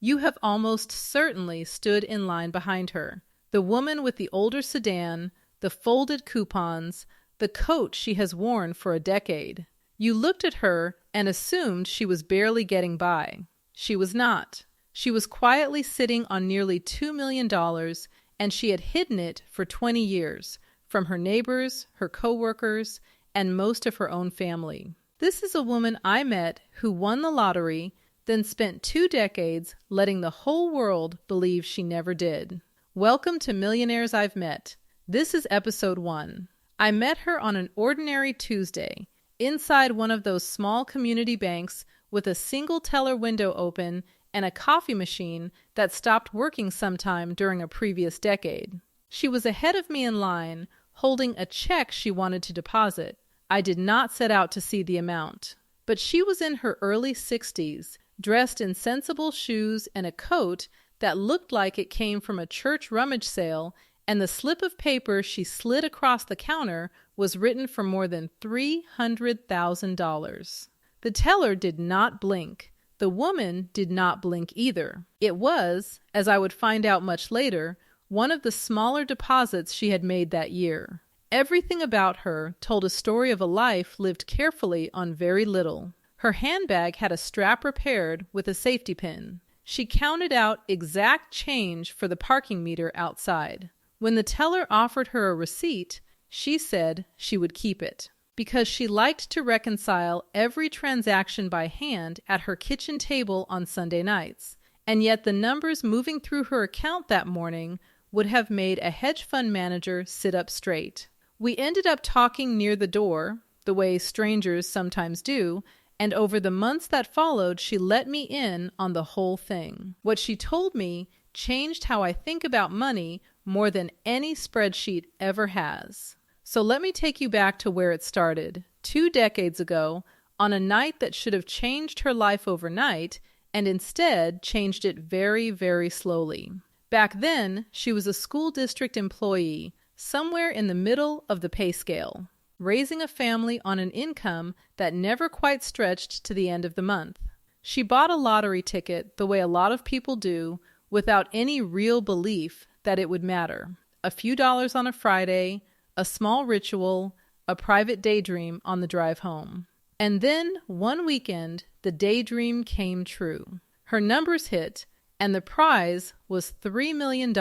You have almost certainly stood in line behind her. The woman with the older sedan, the folded coupons, the coat she has worn for a decade. You looked at her and assumed she was barely getting by. She was not. She was quietly sitting on nearly $2 million, and she had hidden it for 20 years from her neighbors, her coworkers, and most of her own family. This is a woman I met who won the lottery, then spent 2 decades letting the whole world believe she never did. Welcome to Millionaires I've Met. This is episode 1. I met her on an ordinary Tuesday, inside one of those small community banks with a single teller window open and a coffee machine that stopped working sometime during a previous decade. She was ahead of me in line, holding a check she wanted to deposit. I did not set out to see the amount. But she was in her early 60s, dressed in sensible shoes and a coat that looked like it came from a church rummage sale, and the slip of paper she slid across the counter was written for more than $300,000. The teller did not blink. The woman did not blink either. It was, as I would find out much later, one of the smaller deposits she had made that year. Everything about her told a story of a life lived carefully on very little. Her handbag had a strap repaired with a safety pin. She counted out exact change for the parking meter outside. When the teller offered her a receipt, she said she would keep it, because she liked to reconcile every transaction by hand at her kitchen table on Sunday nights, and yet the numbers moving through her account that morning would have made a hedge fund manager sit up straight. We ended up talking near the door, the way strangers sometimes do, and over the months that followed, she let me in on the whole thing. What she told me changed how I think about money more than any spreadsheet ever has. So let me take you back to where it started, 2 decades ago, on a night that should have changed her life overnight, and instead changed it very, very slowly. Back then, she was a school district employee, somewhere in the middle of the pay scale, raising a family on an income that never quite stretched to the end of the month. She bought a lottery ticket the way a lot of people do, without any real belief that it would matter. A few dollars on a Friday, a small ritual, a private daydream on the drive home. And then, one weekend, the daydream came true. Her numbers hit, and the prize was $3 million.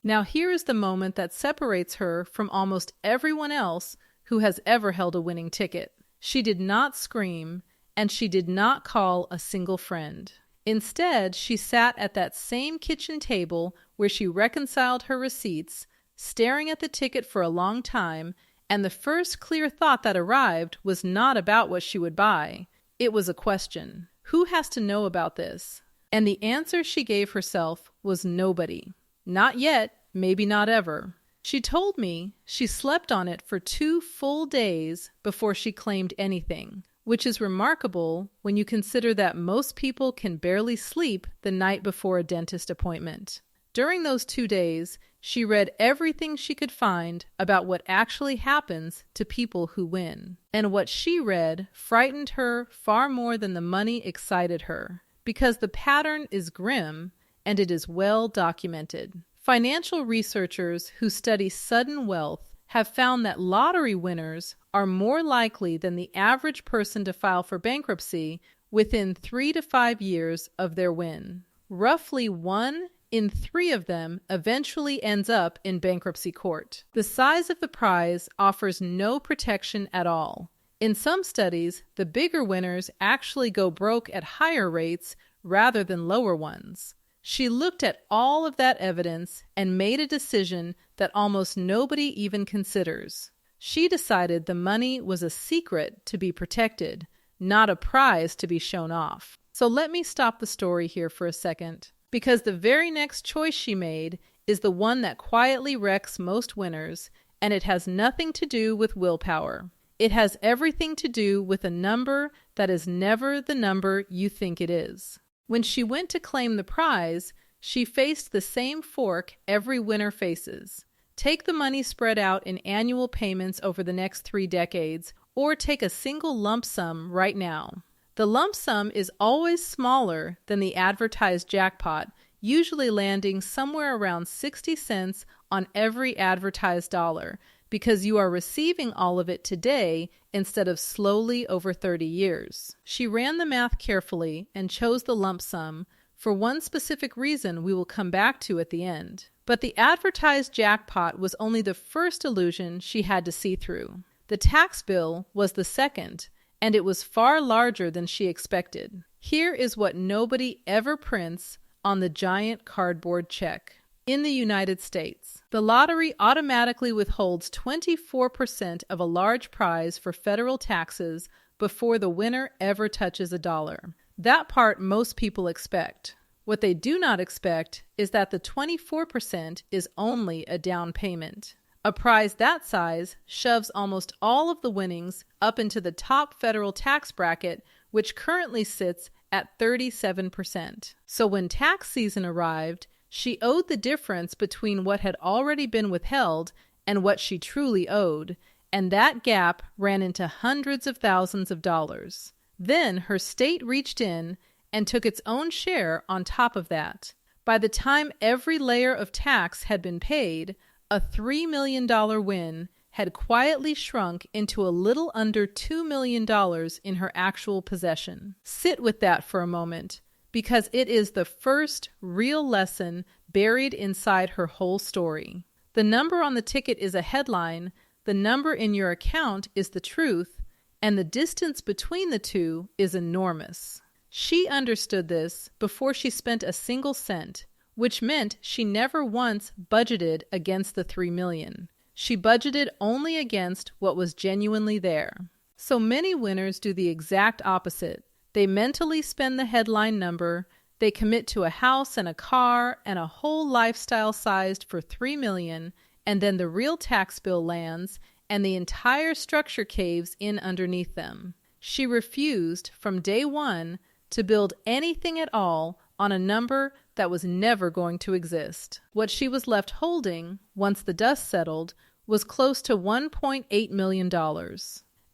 Now here is the moment that separates her from almost everyone else who has ever held a winning ticket. She did not scream, and she did not call a single friend. Instead, she sat at that same kitchen table where she reconciled her receipts, staring at the ticket for a long time, and the first clear thought that arrived was not about what she would buy. It was a question. Who has to know about this? And the answer she gave herself was nobody. Not yet, maybe not ever. She told me she slept on it for 2 full days before she claimed anything, which is remarkable when you consider that most people can barely sleep the night before a dentist appointment. During those 2 days, she read everything she could find about what actually happens to people who win. And what she read frightened her far more than the money excited her, because the pattern is grim and it is well documented. Financial researchers who study sudden wealth have found that lottery winners are more likely than the average person to file for bankruptcy within 3 to 5 years of their win. Roughly 1 in 3 of them eventually ends up in bankruptcy court. The size of the prize offers no protection at all. In some studies, the bigger winners actually go broke at higher rates rather than lower ones. She looked at all of that evidence and made a decision that almost nobody even considers. She decided the money was a secret to be protected, not a prize to be shown off. So let me stop the story here for a second, because the very next choice she made is the one that quietly wrecks most winners, and it has nothing to do with willpower. It has everything to do with a number that is never the number you think it is. When she went to claim the prize, she faced the same fork every winner faces. Take the money spread out in annual payments over the next 3 decades, or take a single lump sum right now. The lump sum is always smaller than the advertised jackpot, usually landing somewhere around 60 cents on every advertised dollar, because you are receiving all of it today instead of slowly over 30 years. She ran the math carefully and chose the lump sum for one specific reason we will come back to at the end. But the advertised jackpot was only the first illusion she had to see through. The tax bill was the second, and it was far larger than she expected. Here is what nobody ever prints on the giant cardboard check. In the United States, the lottery automatically withholds 24% of a large prize for federal taxes before the winner ever touches a dollar. That part most people expect. What they do not expect is that the 24% is only a down payment. A prize that size shoves almost all of the winnings up into the top federal tax bracket, which currently sits at 37%. So when tax season arrived, she owed the difference between what had already been withheld and what she truly owed, and that gap ran into hundreds of thousands of dollars. Then her state reached in and took its own share on top of that. By the time every layer of tax had been paid, a $3 million win had quietly shrunk into a little under $2 million in her actual possession. Sit with that for a moment, because it is the first real lesson buried inside her whole story. The number on the ticket is a headline, the number in your account is the truth, and the distance between the two is enormous. She understood this before she spent a single cent, which meant she never once budgeted against the $3 million. She budgeted only against what was genuinely there. So many winners do the exact opposite. They mentally spend the headline number, they commit to a house and a car and a whole lifestyle sized for $3 million, and then the real tax bill lands and the entire structure caves in underneath them. She refused from day one to build anything at all on a number that was never going to exist. What she was left holding, once the dust settled, was close to $1.8 million.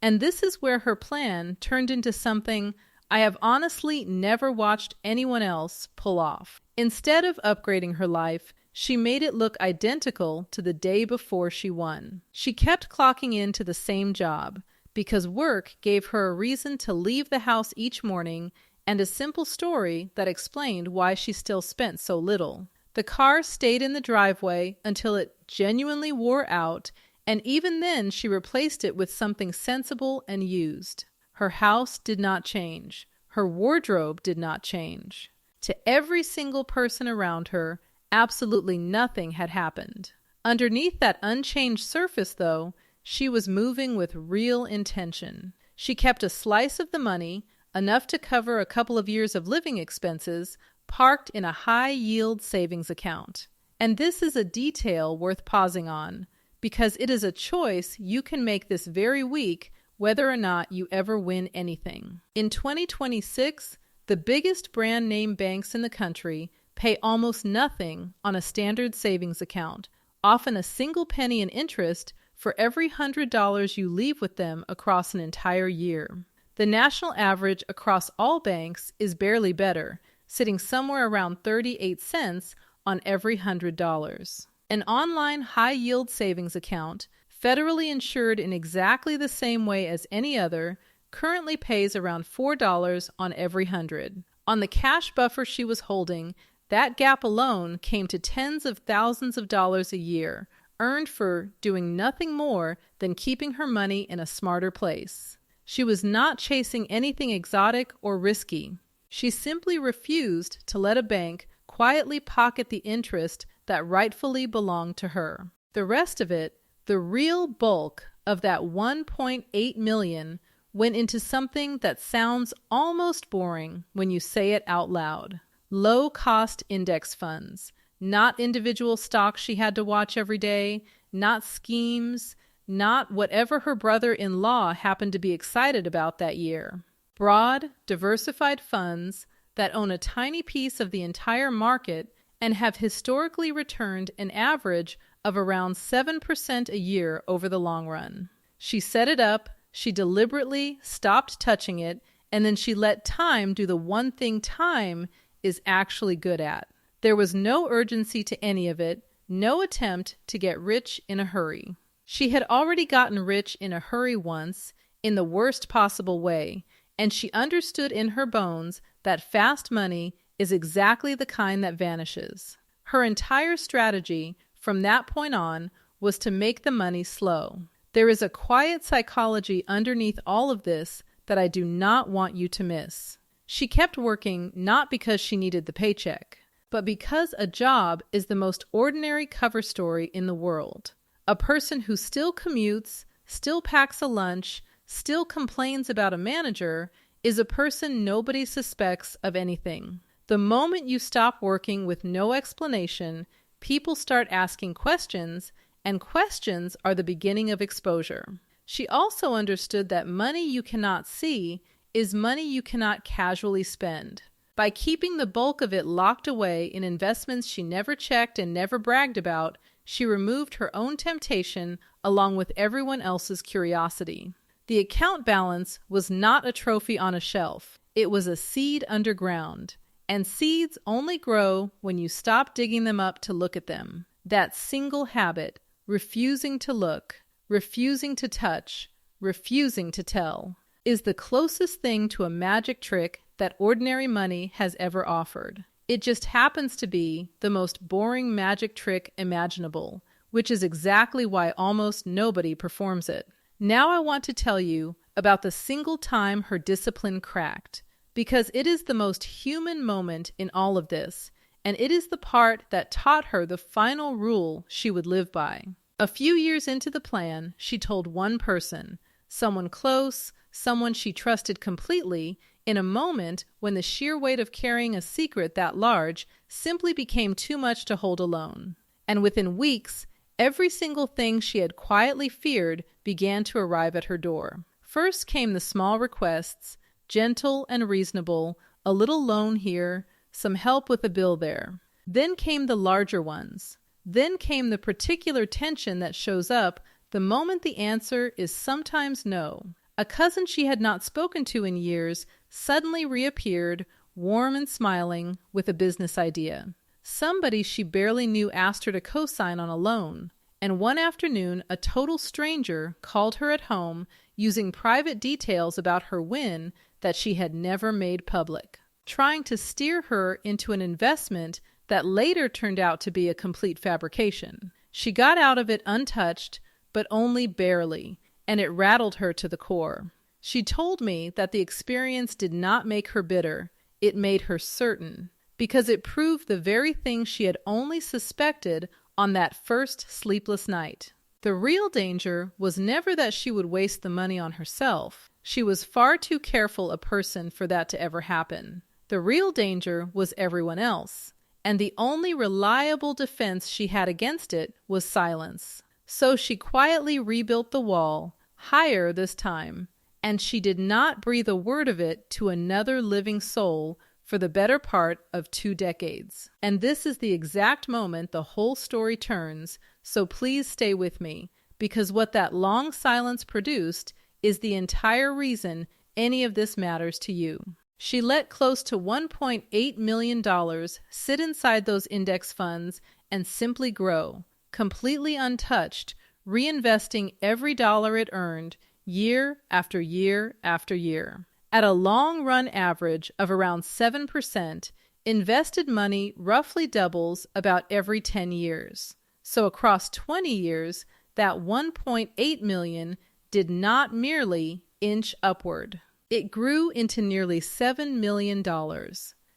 And this is where her plan turned into something I have honestly never watched anyone else pull off. Instead of upgrading her life, she made it look identical to the day before she won. She kept clocking into the same job because work gave her a reason to leave the house each morning and a simple story that explained why she still spent so little. The car stayed in the driveway until it genuinely wore out, and even then she replaced it with something sensible and used. Her house did not change. Her wardrobe did not change. To every single person around her, absolutely nothing had happened. Underneath that unchanged surface, though, she was moving with real intention. She kept a slice of the money, enough to cover a couple of years of living expenses, parked in a high-yield savings account. And this is a detail worth pausing on, because it is a choice you can make this very week whether or not you ever win anything. In 2026, the biggest brand name banks in the country pay almost nothing on a standard savings account, often a single penny in interest for every $100 you leave with them across an entire year. The national average across all banks is barely better, sitting somewhere around 38 cents on every $100. An online high-yield savings account, federally insured in exactly the same way as any other, currently pays around $4 on every 100. On the cash buffer she was holding, that gap alone came to tens of thousands of dollars a year, earned for doing nothing more than keeping her money in a smarter place. She was not chasing anything exotic or risky. She simply refused to let a bank quietly pocket the interest that rightfully belonged to her. The rest of it, the real bulk of that $1.8 million, went into something that sounds almost boring when you say it out loud. Low-cost index funds, not individual stocks she had to watch every day, not schemes, not whatever her brother-in-law happened to be excited about that year. Broad, diversified funds that own a tiny piece of the entire market and have historically returned an average of around 7% a year over the long run. She set it up, she deliberately stopped touching it, and then she let time do the one thing time is actually good at. There was no urgency to any of it, no attempt to get rich in a hurry. She had already gotten rich in a hurry once, in the worst possible way, and she understood in her bones that fast money is exactly the kind that vanishes. Her entire strategy from that point on was to make the money slow. There is a quiet psychology underneath all of this that I do not want you to miss. She kept working not because she needed the paycheck, but because a job is the most ordinary cover story in the world. A person who still commutes, still packs a lunch, still complains about a manager is a person nobody suspects of anything. The moment you stop working with no explanation, people start asking questions, and questions are the beginning of exposure. She also understood that money you cannot see is money you cannot casually spend. By keeping the bulk of it locked away in investments she never checked and never bragged about, she removed her own temptation along with everyone else's curiosity. The account balance was not a trophy on a shelf. It was a seed underground. And seeds only grow when you stop digging them up to look at them. That single habit, refusing to look, refusing to touch, refusing to tell, is the closest thing to a magic trick that ordinary money has ever offered. It just happens to be the most boring magic trick imaginable, which is exactly why almost nobody performs it. Now I want to tell you about the single time her discipline cracked, because it is the most human moment in all of this, and it is the part that taught her the final rule she would live by. A few years into the plan, she told one person, someone close, someone she trusted completely, in a moment when the sheer weight of carrying a secret that large simply became too much to hold alone. And within weeks, every single thing she had quietly feared began to arrive at her door. First came the small requests, gentle and reasonable, a little loan here, some help with a bill there. Then came the larger ones. Then came the particular tension that shows up the moment the answer is sometimes no. A cousin she had not spoken to in years suddenly reappeared, warm and smiling, with a business idea. Somebody she barely knew asked her to co-sign on a loan. And one afternoon, a total stranger called her at home using private details about her win that she had never made public, trying to steer her into an investment that later turned out to be a complete fabrication. She got out of it untouched, but only barely, and it rattled her to the core. She told me that the experience did not make her bitter, it made her certain, because it proved the very thing she had only suspected on that first sleepless night. The real danger was never that she would waste the money on herself. She was far too careful a person for that to ever happen. The real danger was everyone else, and the only reliable defense she had against it was silence. So she quietly rebuilt the wall, higher this time, and she did not breathe a word of it to another living soul for the better part of 2 decades. And this is the exact moment the whole story turns, so please stay with me, because what that long silence produced is the entire reason any of this matters to you. She let close to $1.8 million sit inside those index funds and simply grow, completely untouched, reinvesting every dollar it earned year after year after year. At a long-run average of around 7%, invested money roughly doubles about every 10 years. So across 20 years, that $1.8 million did not merely inch upward. It grew into nearly $7 million.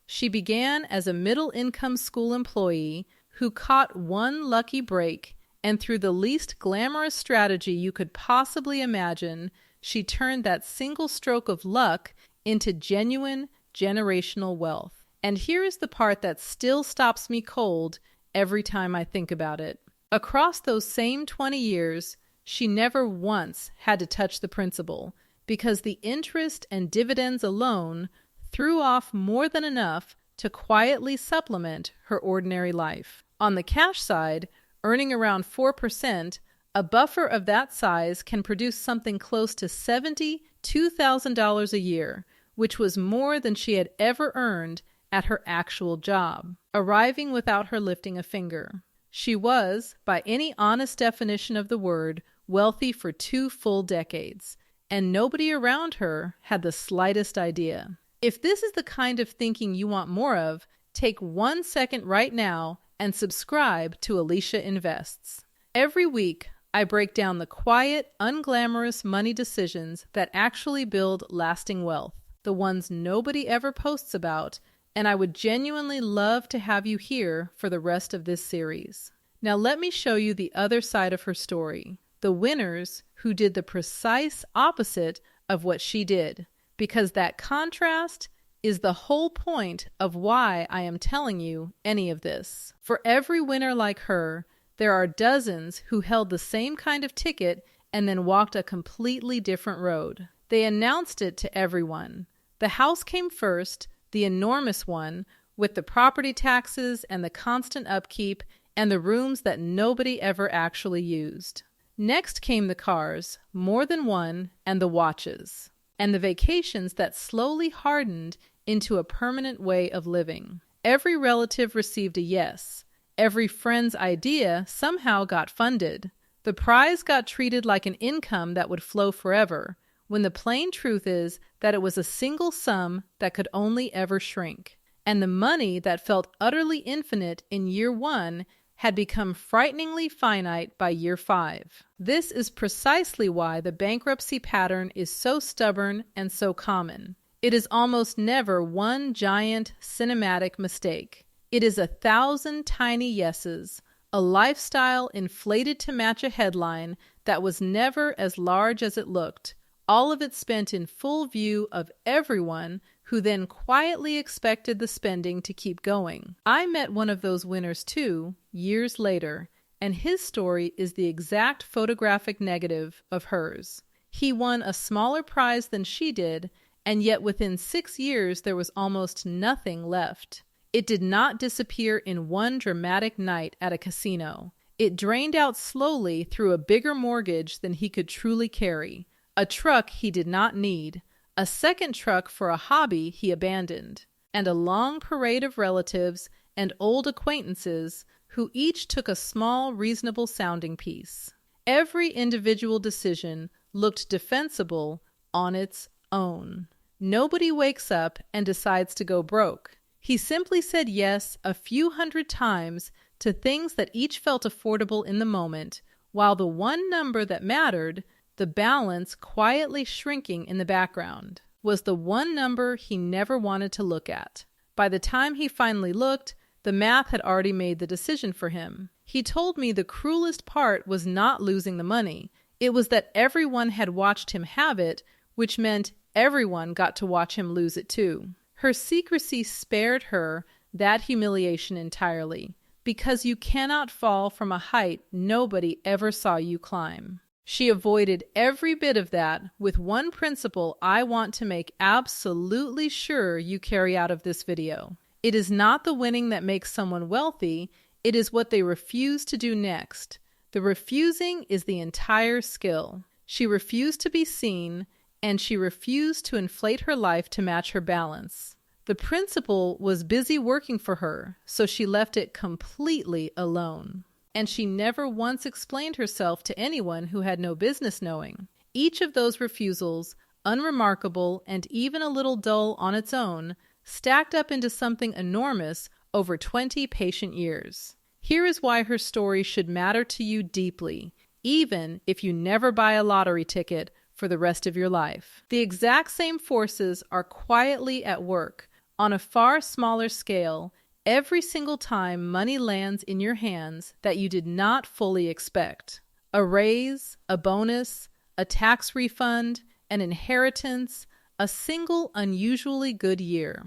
She began as a middle-income school employee who caught one lucky break, and through the least glamorous strategy you could possibly imagine, she turned that single stroke of luck into genuine generational wealth. And here is the part that still stops me cold every time I think about it. Across those same 20 years, she never once had to touch the principal, because the interest and dividends alone threw off more than enough to quietly supplement her ordinary life. On the cash side, earning around 4%, a buffer of that size can produce something close to $72,000 a year, which was more than she had ever earned at her actual job, arriving without her lifting a finger. She was, by any honest definition of the word, wealthy for 2 full decades, and nobody around her had the slightest idea. If this is the kind of thinking you want more of, take 1 second right now and subscribe to Alicia Invests. Every week, I break down the quiet, unglamorous money decisions that actually build lasting wealth, the ones nobody ever posts about, and I would genuinely love to have you here for the rest of this series. Now let me show you the other side of her story, the winners who did the precise opposite of what she did, because that contrast is the whole point of why I am telling you any of this. For every winner like her, there are dozens who held the same kind of ticket and then walked a completely different road. They announced it to everyone. The house came first, the enormous one, with the property taxes and the constant upkeep and the rooms that nobody ever actually used. Next came the cars, more than one, and the watches, and the vacations that slowly hardened into a permanent way of living. Every relative received a yes. Every friend's idea somehow got funded. The prize got treated like an income that would flow forever, when the plain truth is that it was a single sum that could only ever shrink. And the money that felt utterly infinite in year 1 had become frighteningly finite by year 5. This is precisely why the bankruptcy pattern is so stubborn and so common. It is almost never one giant cinematic mistake. It is 1,000 tiny yeses, a lifestyle inflated to match a headline that was never as large as it looked, all of it spent in full view of everyone who then quietly expected the spending to keep going. I met one of those winners too, years later, and his story is the exact photographic negative of hers. He won a smaller prize than she did, and yet within 6 years there was almost nothing left. It did not disappear in one dramatic night at a casino. It drained out slowly through a bigger mortgage than he could truly carry, a truck he did not need, a second truck for a hobby he abandoned, and a long parade of relatives and old acquaintances who each took a small, reasonable sounding piece. Every individual decision looked defensible on its own. Nobody wakes up and decides to go broke. He simply said yes a few hundred times to things that each felt affordable in the moment, while the one number that mattered, the balance quietly shrinking in the background, was the one number he never wanted to look at. By the time he finally looked, the math had already made the decision for him. He told me the cruelest part was not losing the money. It was that everyone had watched him have it, which meant everyone got to watch him lose it too. Her secrecy spared her that humiliation entirely, because you cannot fall from a height nobody ever saw you climb. She avoided every bit of that with one principle I want to make absolutely sure you carry out of this video. It is not the winning that makes someone wealthy, it is what they refuse to do next. The refusing is the entire skill. She refused to be seen, and she refused to inflate her life to match her balance. The principle was busy working for her, so she left it completely alone. And she never once explained herself to anyone who had no business knowing. Each of those refusals, unremarkable and even a little dull on its own, stacked up into something enormous over 20 patient years. Here is why her story should matter to you deeply, even if you never buy a lottery ticket for the rest of your life. The exact same forces are quietly at work, on a far smaller scale, every single time money lands in your hands that you did not fully expect. A raise, a bonus, a tax refund, an inheritance, a single unusually good year.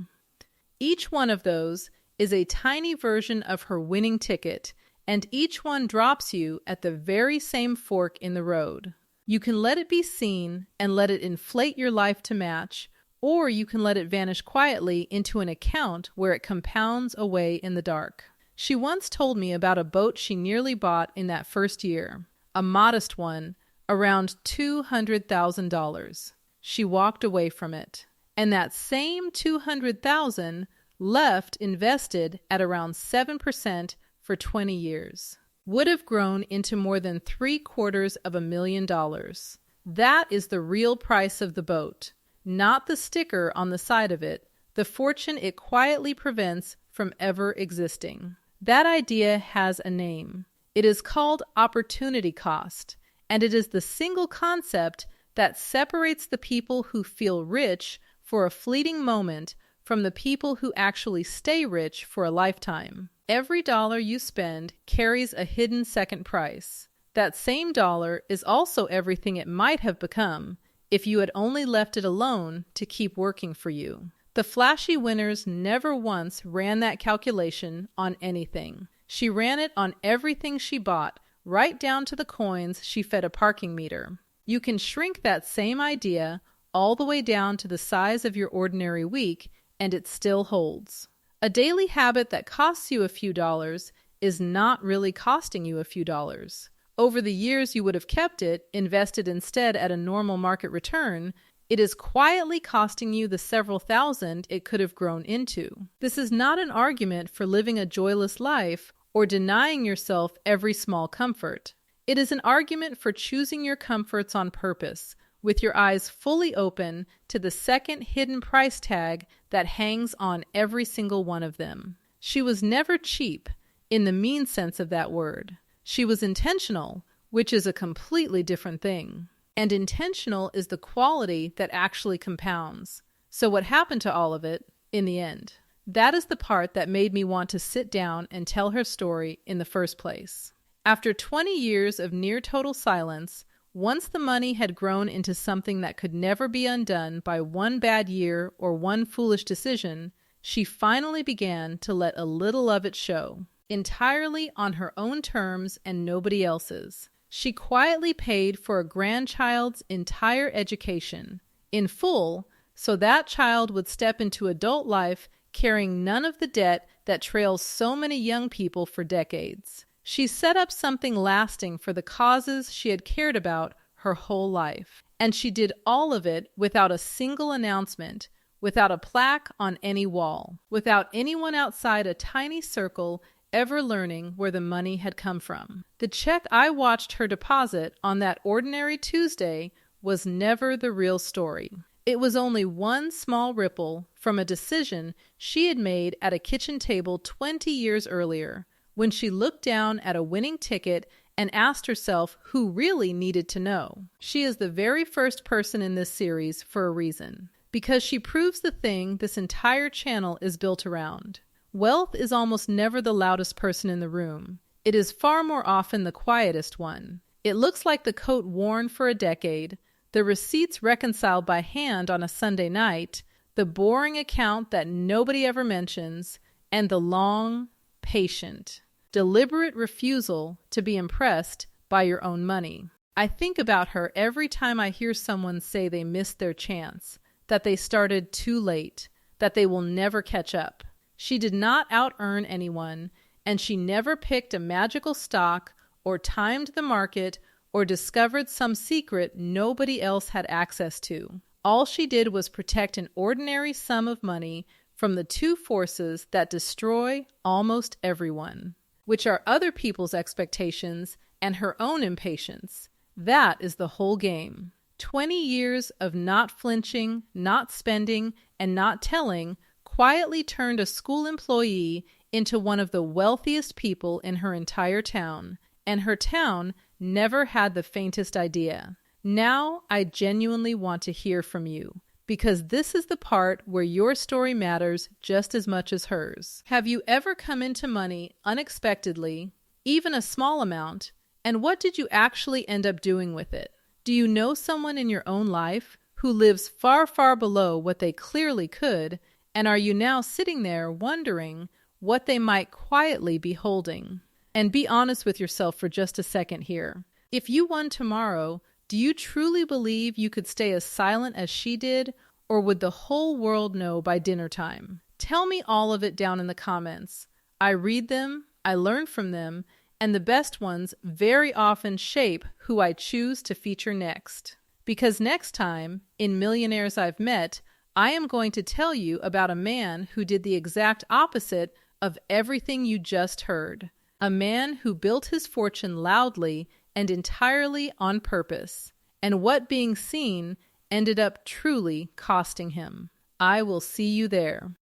Each one of those is a tiny version of her winning ticket, and each one drops you at the very same fork in the road. You can let it be seen and let it inflate your life to match, or you can let it vanish quietly into an account where it compounds away in the dark. She once told me about a boat she nearly bought in that first year, a modest one, around $200,000. She walked away from it. And that same 200,000 left invested at around 7% for 20 years would have grown into more than $750,000. That is the real price of the boat, not the sticker on the side of it, the fortune it quietly prevents from ever existing. That idea has a name. It is called opportunity cost, and it is the single concept that separates the people who feel rich for a fleeting moment from the people who actually stay rich for a lifetime. Every dollar you spend carries a hidden second price. That same dollar is also everything it might have become if you had only left it alone to keep working for you. The flashy winners never once ran that calculation on anything. She ran it on everything she bought, right down to the coins she fed a parking meter. You can shrink that same idea all the way down to the size of your ordinary week, and it still holds. A daily habit that costs you a few dollars is not really costing you a few dollars. Over the years you would have kept it, invested instead at a normal market return, it is quietly costing you the several thousand it could have grown into. This is not an argument for living a joyless life or denying yourself every small comfort. It is an argument for choosing your comforts on purpose, with your eyes fully open to the second hidden price tag that hangs on every single one of them. She was never cheap in the mean sense of that word. She was intentional, which is a completely different thing. And intentional is the quality that actually compounds. So what happened to all of it in the end? That is the part that made me want to sit down and tell her story in the first place. After 20 years of near total silence, once the money had grown into something that could never be undone by one bad year or one foolish decision, she finally began to let a little of it show, entirely on her own terms and nobody else's. She quietly paid for a grandchild's entire education, in full, so that child would step into adult life carrying none of the debt that trails so many young people for decades. She set up something lasting for the causes she had cared about her whole life. And she did all of it without a single announcement, without a plaque on any wall, without anyone outside a tiny circle ever learning where the money had come from. The check I watched her deposit on that ordinary Tuesday was never the real story. It was only one small ripple from a decision she had made at a kitchen table 20 years earlier, when she looked down at a winning ticket and asked herself who really needed to know. She is the very first person in this series for a reason, because she proves the thing this entire channel is built around. Wealth is almost never the loudest person in the room. It is far more often the quietest one. It looks like the coat worn for a decade, the receipts reconciled by hand on a Sunday night, the boring account that nobody ever mentions, and the long, patient, deliberate refusal to be impressed by your own money. I think about her every time I hear someone say they missed their chance, that they started too late, that they will never catch up. She did not out-earn anyone, and she never picked a magical stock or timed the market or discovered some secret nobody else had access to. All she did was protect an ordinary sum of money from the two forces that destroy almost everyone, which are other people's expectations and her own impatience. That is the whole game. 20 years of not flinching, not spending, and not telling quietly turned a school employee into one of the wealthiest people in her entire town, and her town never had the faintest idea. Now I genuinely want to hear from you, because this is the part where your story matters just as much as hers. Have you ever come into money unexpectedly, even a small amount, and what did you actually end up doing with it? Do you know someone in your own life who lives far, far below what they clearly could, and are you now sitting there wondering what they might quietly be holding? And be honest with yourself for just a second here. If you won tomorrow, do you truly believe you could stay as silent as she did, or would the whole world know by dinner time? Tell me all of it down in the comments. I read them, I learn from them, and the best ones very often shape who I choose to feature next. Because next time, in Millionaires I've Met, I am going to tell you about a man who did the exact opposite of everything you just heard. A man who built his fortune loudly and entirely on purpose, and what being seen ended up truly costing him. I will see you there.